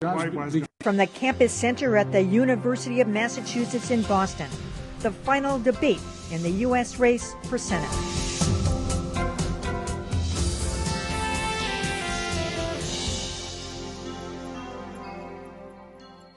From the campus center at the University of Massachusetts in Boston, the final debate in the U.S. race for Senate.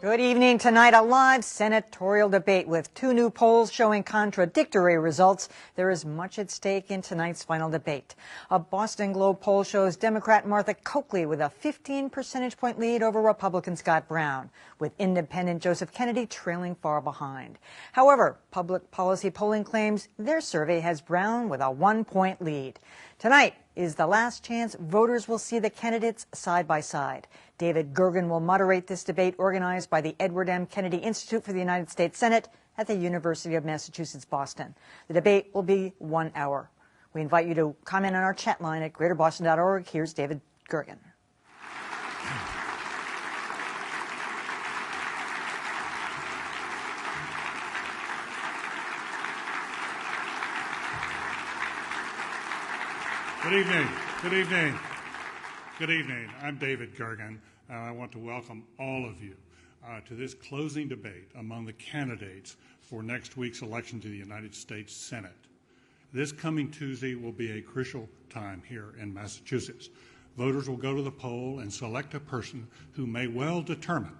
Good evening. Tonight, a live senatorial debate with two new polls showing contradictory results. There is much at stake in tonight's final debate. A Boston Globe poll shows Democrat Martha Coakley with a 15 percentage point lead over Republican Scott Brown, with independent Joseph Kennedy trailing far behind. However, public policy polling claims their survey has Brown with a 1-point lead. Tonight is the last chance voters will see the candidates side by side. David Gergen will moderate this debate organized by the Edward M. Kennedy Institute for the United States Senate at the University of Massachusetts, Boston. The debate will be 1 hour. We invite you to comment on our chat line at greaterboston.org. Here's David Gergen. Good evening. Good evening. Good evening. I'm David Gergen. I want to welcome all of you to this closing debate among the candidates for next week's election to the United States Senate. This coming Tuesday will be a crucial time here in Massachusetts. Voters will go to the poll and select a person who may well determine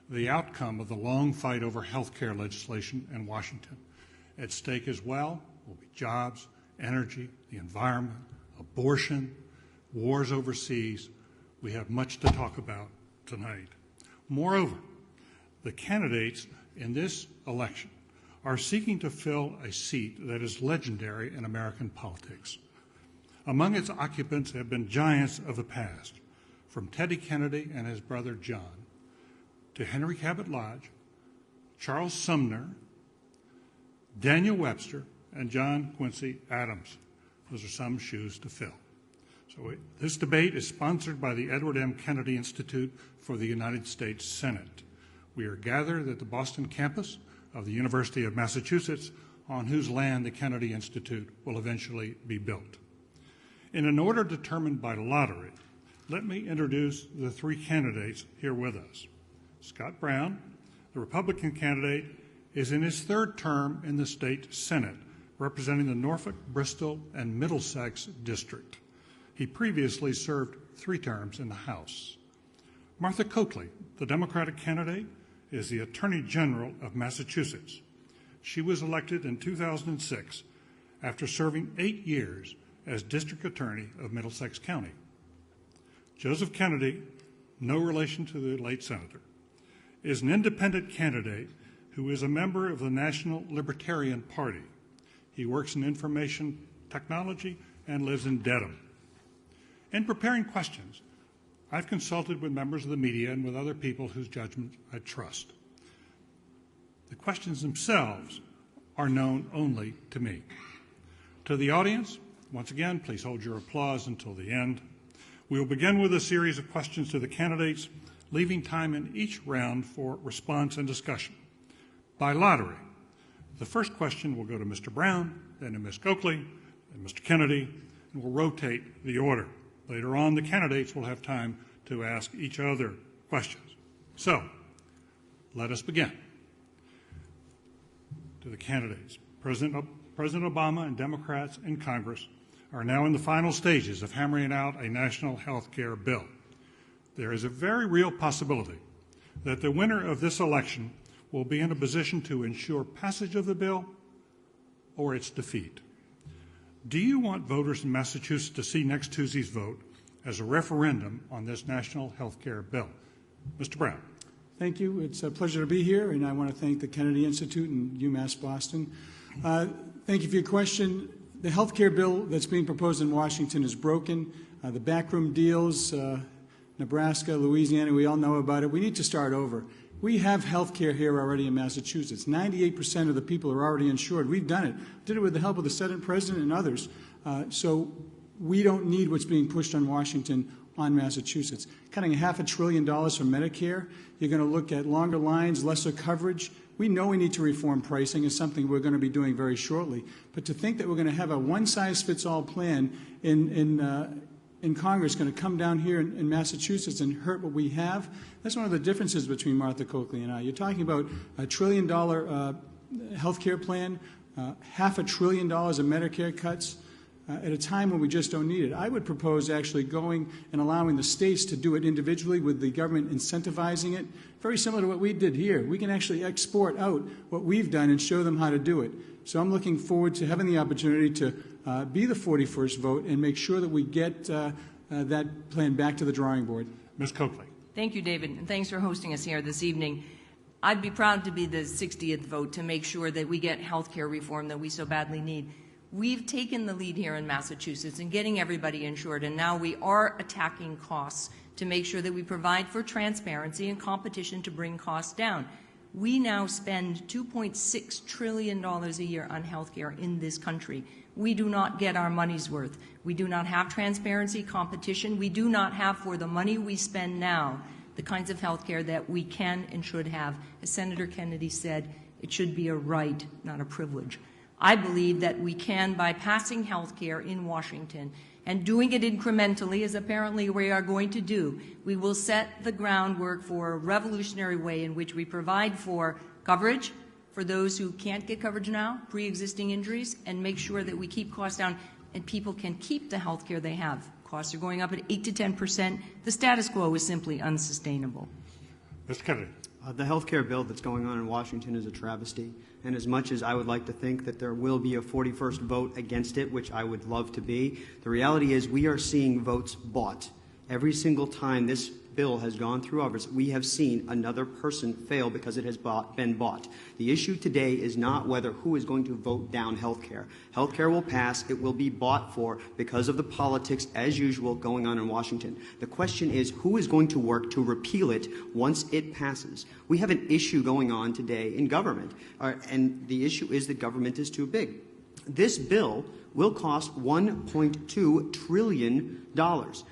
the outcome of the long fight over health care legislation in Washington. At stake as well will be jobs, energy, the environment, abortion, wars overseas. We have much to talk about tonight. Moreover, the candidates in this election are seeking to fill a seat that is legendary in American politics. Among its occupants have been giants of the past, from Teddy Kennedy and his brother John, to Henry Cabot Lodge, Charles Sumner, Daniel Webster, and John Quincy Adams. Those are some shoes to fill. So this debate is sponsored by the Edward M. Kennedy Institute for the United States Senate. We are gathered at the Boston campus of the University of Massachusetts, on whose land the Kennedy Institute will eventually be built. In an order determined by lottery, let me introduce the three candidates here with us. Scott Brown, the Republican candidate, is in his third term in the state Senate, representing the Norfolk, Bristol, and Middlesex district. He previously served 3 terms in the House. Martha Coakley, the Democratic candidate, is the Attorney General of Massachusetts. She was elected in 2006 after serving 8 years as District Attorney of Middlesex County. Joseph Kennedy, no relation to the late senator, is an independent candidate who is a member of the National Libertarian Party. He works in information technology and lives in Dedham. In preparing questions, I've consulted with members of the media and with other people whose judgment I trust. The questions themselves are known only to me. To the audience, once again, please hold your applause until the end. We will begin with a series of questions to the candidates, leaving time in each round for response and discussion. By lottery, the first question will go to Mr. Brown, then to Ms. Coakley, and Mr. Kennedy, and we'll rotate the order. Later on, the candidates will have time to ask each other questions. So, let us begin. To the candidates, President Obama and Democrats in Congress are now in the final stages of hammering out a national health care bill. There is a very real possibility that the winner of this election will be in a position to ensure passage of the bill or its defeat. Do you want voters in Massachusetts to see next Tuesday's vote as a referendum on this national health care bill? Mr. Brown. Thank you. It's a pleasure to be here, and I want to thank the Kennedy Institute and UMass Boston. Thank you for your question. The health care bill that's being proposed in Washington is broken. The backroom deals, Nebraska, Louisiana, we all know about it. We need to start over. We have health care here already in Massachusetts. 98% of the people are already insured. We've done it. Did it with the help of the Senate President and others. So we don't need what's being pushed on Washington on Massachusetts. Cutting $500 billion from Medicare, you're going to look at longer lines, lesser coverage. We know we need to reform pricing. It's something we're going to be doing very shortly. But to think that we're going to have a one-size-fits-all plan in in Congress going to come down here in Massachusetts and hurt what we have. That's one of the differences between Martha Coakley and I. You're talking about $1 trillion health care plan, $500 billion of Medicare cuts at a time when we just don't need it. I would propose actually going and allowing the states to do it individually with the government incentivizing it, very similar to what we did here. We can actually export out what we've done and show them how to do it. So I'm looking forward to having the opportunity to be the 41st vote and make sure that we get that plan back to the drawing board. Ms. Coakley. Thank you, David, and thanks for hosting us here this evening. I'd be proud to be the 60th vote to make sure that we get health care reform that we so badly need. We've taken the lead here in Massachusetts in getting everybody insured, and now we are attacking costs to make sure that we provide for transparency and competition to bring costs down. We now spend $2.6 trillion a year on health care in this country. We do not get our money's worth. We do not have transparency, competition. We do not have, for the money we spend now, the kinds of health care that we can and should have. As Senator Kennedy said, it should be a right, not a privilege. I believe that we can, by passing health care in Washington and doing it incrementally, as apparently we are going to do, we will set the groundwork for a revolutionary way in which we provide for coverage for those who can't get coverage now, pre-existing injuries, and make sure that we keep costs down and people can keep the health care they have. Costs are going up at 8 to 10%. The status quo is simply unsustainable. Mr. Kennedy. The health care bill that's going on in Washington is a travesty, and as much as I would like to think that there will be a 41st vote against it, which I would love to be, the reality is we are seeing votes bought. Every single time this bill has gone through ours, we have seen another person fail because it has been bought. The issue today is not whether who is going to vote down health care. Health care will pass. It will be bought for because of the politics, as usual, going on in Washington. The question is who is going to work to repeal it once it passes. We have an issue going on today in government, and the issue is that government is too big. This bill will cost $1.2 trillion.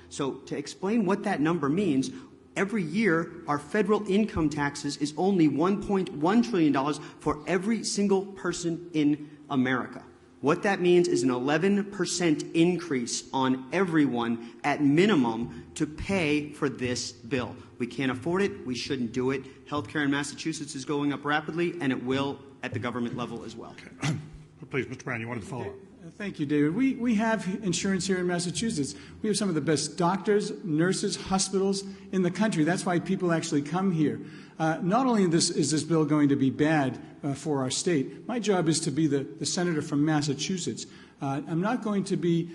So to explain what that number means, every year our federal income taxes is only $1.1 trillion for every single person in America. What that means is an 11% increase on everyone at minimum to pay for this bill. We can't afford it. We shouldn't do it. Healthcare in Massachusetts is going up rapidly, and it will at the government level as well. Okay. Please, Mr. Brown, you wanted to follow up. Thank you, David. We have insurance here in Massachusetts. We have some of the best doctors, nurses, hospitals in the country. That's why people actually come here. Not only is this bill going to be bad for our state, my job is to be the senator from Massachusetts. I'm not going to be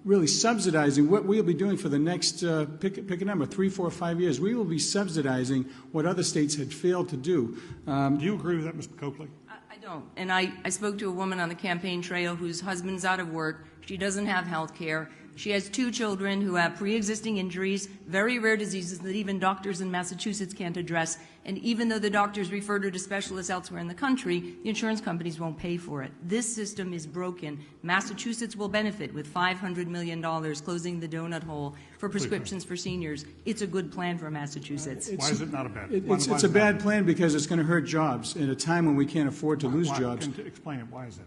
really subsidizing what we'll be doing for the next, pick a number, 3, 4, 5 years. We will be subsidizing what other states had failed to do. Do you agree with that, Mr. Coakley? I don't. And I spoke to a woman on the campaign trail whose husband's out of work. She doesn't have health care. She has 2 children who have pre-existing injuries, very rare diseases that even doctors in Massachusetts can't address. And even though the doctors referred her to specialists elsewhere in the country, the insurance companies won't pay for it. This system is broken. Massachusetts will benefit with $500 million closing the donut hole for prescriptions for seniors. It's a good plan for Massachusetts. Why is it not a bad plan? It's a bad plan because it's going to hurt jobs at a time when we can't afford to lose jobs. Explain it. Why is it?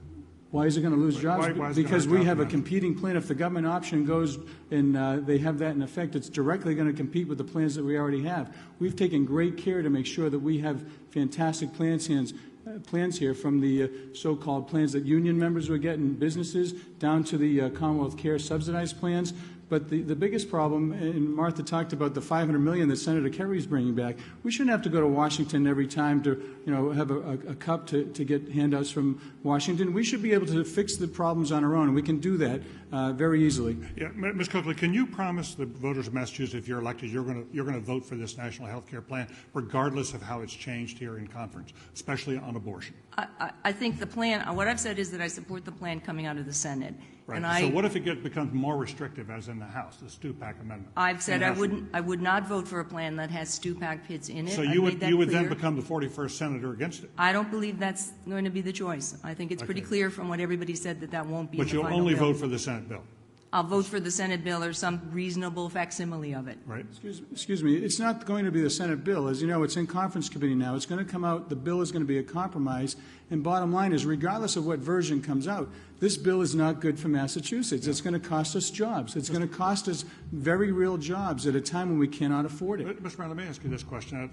Why is it going to lose jobs? Because we have a competing plan. If the government option goes and they have that in effect, it's directly going to compete with the plans that we already have. We've taken great care to make sure that we have fantastic plans here, from the so-called plans that union members would get in businesses down to the Commonwealth Care subsidized plans. But the biggest problem, and Martha talked about the $500 million that Senator Kerry is bringing back, we shouldn't have to go to Washington every time to have a cup to get handouts from Washington. We should be able to fix the problems on our own, and we can do that very easily. Yeah, Ms. Coakley, can you promise the voters of Massachusetts, if you're elected, you're going to vote for this national health care plan, regardless of how it's changed here in conference, especially on abortion? I think the plan, what I've said is that I support the plan coming out of the Senate. Right. So what if it becomes more restrictive, as in the House, the Stupak amendment? I've said I would not vote for a plan that has Stupak pits in it. So you would then become the 41st senator against it? I don't believe that's going to be the choice. I think it's pretty clear from what everybody said that won't be. But you'll only vote for the Senate bill? I'll vote for the Senate bill or some reasonable facsimile of it. Right? Excuse me, it's not going to be the Senate bill. As you know, it's in conference committee now. It's going to come out, the bill is going to be a compromise, and bottom line is, regardless of what version comes out, this bill is not good for Massachusetts. It's going to cost us jobs. It's going to cost us very real jobs at a time when we cannot afford it. Mr. Brown, let me ask you this question.